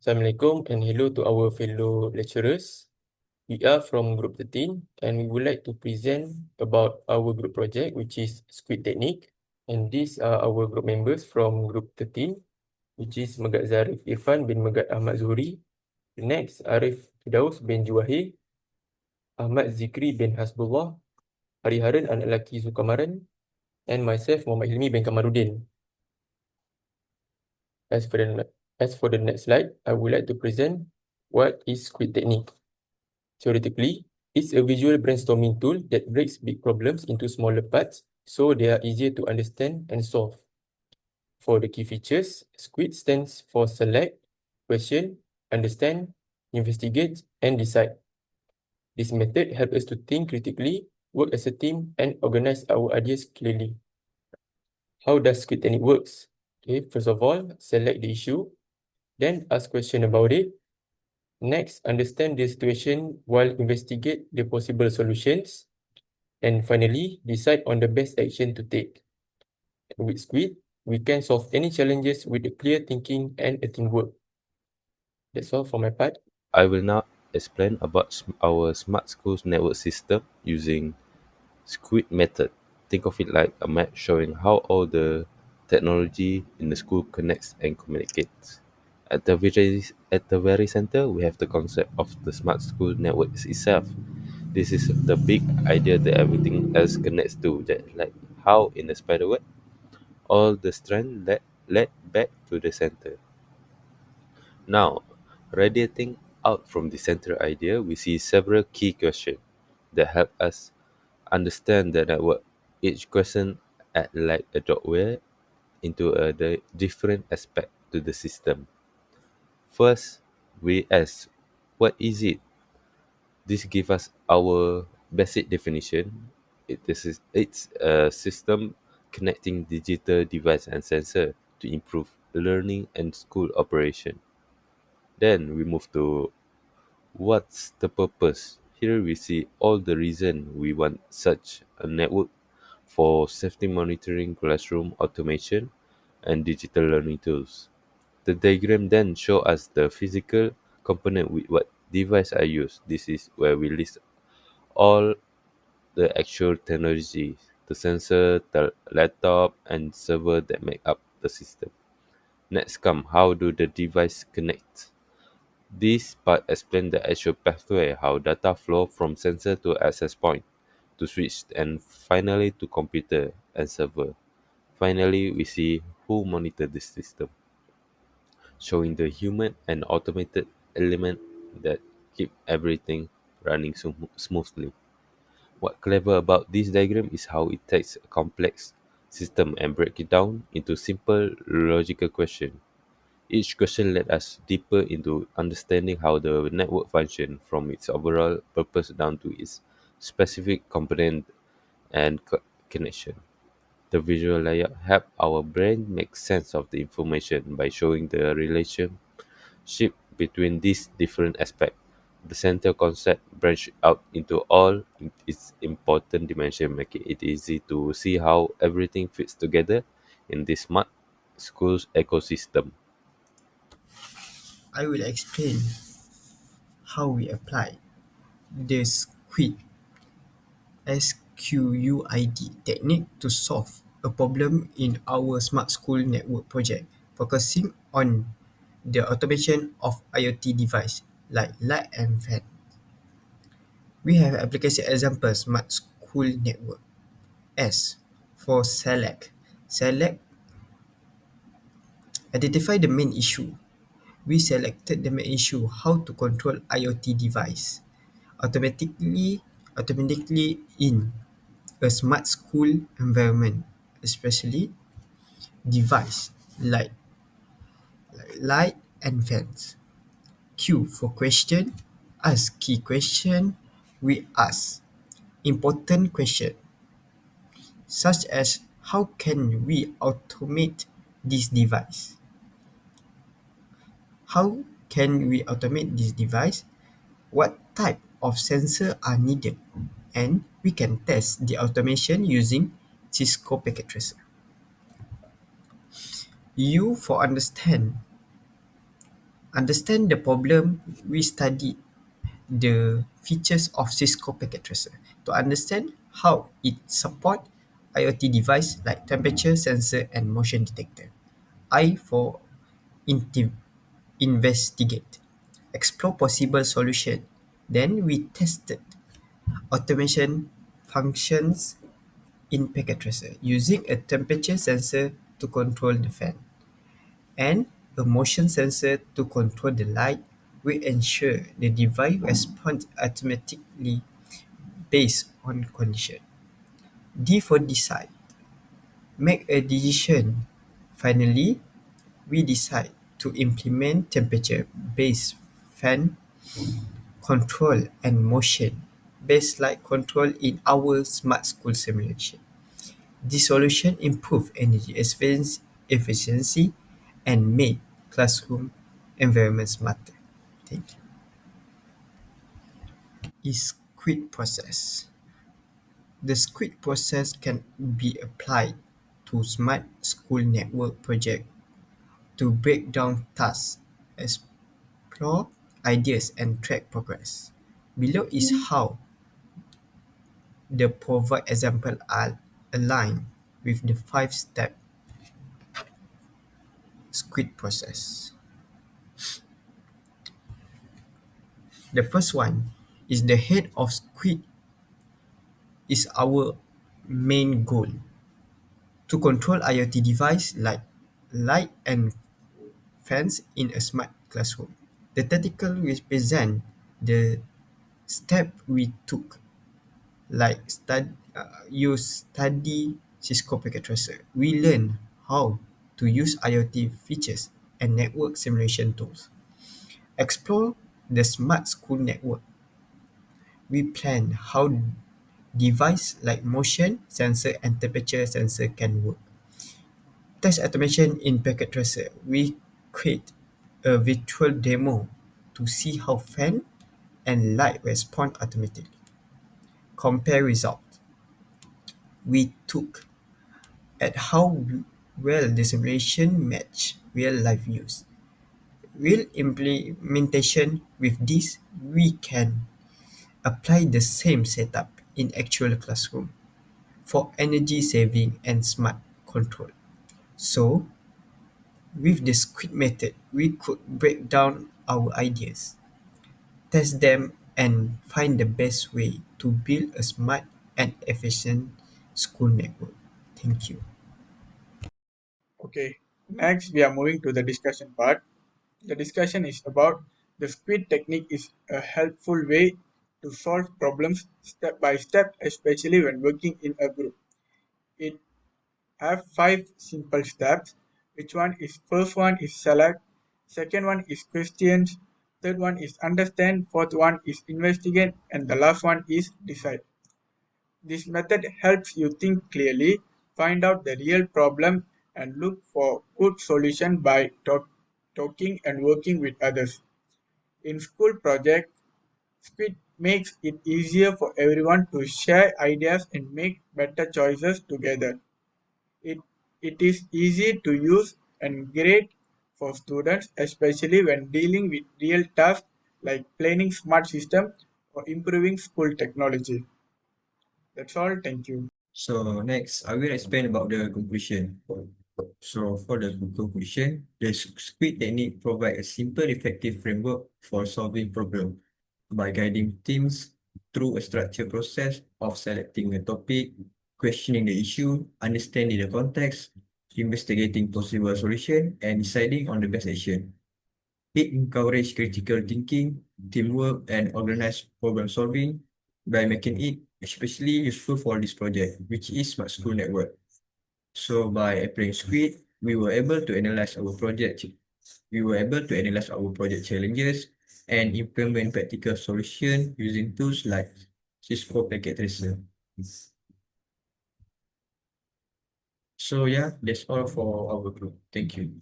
Assalamualaikum and hello to our fellow lecturers. We are from Group 13 and we would like to present about our group project, which is Squid Technique. And these are our group members from Group 13, which is Megat Zarif Irfan bin Megat Ahmad Zuhri. Next, Arif Fidaus bin Juwahir, Ahmad Zikri bin Hasbullah, Hariharan anak lelaki Zulkamaran, and myself, Muhammad Hilmi bin Kamaruddin. As for the next slide, I would like to present what is Squid Technique. Theoretically, it's a visual brainstorming tool that breaks big problems into smaller parts so they are easier to understand and solve. For the key features, SQUID stands for Select, Question, Understand, Investigate, and Decide. This method helps us to think critically, work as a team, and organize our ideas clearly. How does SQUID technique works? Okay, first of all, select the issue, then ask question about it. Next, understand the situation while investigate the possible solutions. And finally, decide on the best action to take. With Squid, we can solve any challenges with a clear thinking and a teamwork. That's all for my part. I will now explain about our smart schools network system using Squid method. Think of it like a map showing how all the technology in the school connects and communicates. At the very center, we have the concept of the smart school network itself. This is the big idea that everything else connects to, that like how in the spider web, all the strands led back to the center. Now, radiating out from the central idea, we see several key questions that help us understand the network. Each question add like a doorway into the different aspect to the system. First, we ask, what is it? This gives us our basic definition. It's a system connecting digital device and sensor to improve learning and school operation. Then we move to what's the purpose? Here we see all the reason we want such a network for safety monitoring, classroom automation, and digital learning tools. The diagram then show us the physical component with what device I use. This is where we list all the actual technologies, the sensor, the laptop, and server that make up the system. Next come how do the device connect? This part explains the actual pathway, how data flow from sensor to access point, to switch and finally to computer and server. Finally, we see who monitor the system, showing the human and automated element that keep everything running smoothly. What clever about this diagram is how it takes a complex system and break it down into simple logical questions. Each question led us deeper into understanding how the network functions, from its overall purpose down to its specific component and connection. The visual layout help our brain make sense of the information by showing the relationship between these different aspects. The center concept branch out into all its important dimensions, making it easy to see how everything fits together in this smart schools ecosystem. I will explain how we apply the SQUID technique to solve a problem in our smart school network project, focusing on the automation of IoT device like light and fan. We have application example smart school network. S for select. Select identify the main issue. We selected the main issue how to control IoT device automatically in a smart school environment, especially device like light and fans. Q for question. Ask key question. We ask important question such as how can we automate this device? How can we automate this device? What type of sensor are needed? And we can test the automation using Cisco Packet Tracer. U for understand. Understand the problem, we studied the features of Cisco Packet Tracer to understand how it support IoT device like temperature sensor and motion detector. I for inti- investigate, explore possible solution. Then we tested automation functions in Packet Tracer using a temperature sensor to control the fan and a motion sensor to control the light. We ensure the device responds automatically based on condition. D for decide. Make a decision. Finally, we decide to implement temperature-based fan control and motion-based light control in our smart school simulation. This solution improve energy efficiency and make classroom environment smarter. Thank you. Is Squid process. The Squid process can be applied to smart school network project to break down tasks, explore ideas and track progress. Below is how the provide example are aligned with the 5-step Squid process. The first one is the head of Squid is our main goal to control IoT device like light and fans in a smart classroom. The tactical represent the step we took, like you study Cisco Packet Tracer. We learn how to use IoT features and network simulation tools. Explore the smart school network. We plan how device like motion sensor and temperature sensor can work. Test automation in Packet Tracer. We create a virtual demo to see how fan and light respond automatically. Compare results. We took at how well the simulation match real life use. Real implementation with this, we can apply the same setup in actual classroom for energy saving and smart control. So, with the Squid method, we could break down our ideas, test them, and find the best way to build a smart and efficient school network. Thank you. Okay, next we are moving to the discussion part. The discussion is about the squid technique is a helpful way to solve problems step by step, especially when working in a group. It have 5 simple steps. Which one is first one is select, second one is questions, third one is understand, fourth one is investigate, and the last one is decide. This method helps you think clearly, find out the real problem, and look for good solution by talking and working with others. In school projects, Squid makes it easier for everyone to share ideas and make better choices together. It, it is easy to use and great for students, especially when dealing with real tasks like planning smart systems or improving school technology. That's all. Thank you. So next, I will explain about the conclusion. So for the conclusion, the squid technique provides a simple, effective framework for solving problems by guiding teams through a structured process of selecting a topic, questioning the issue, understanding the context, investigating possible solution, and deciding on the best action. It encourages critical thinking, teamwork, and organized problem solving by making it especially useful for this project, which is Smart School Network. So by applying Squid, we were able to analyze our project challenges and implement practical solutions using tools like Cisco Packet Tracer. So yeah, that's all for our group. Thank you.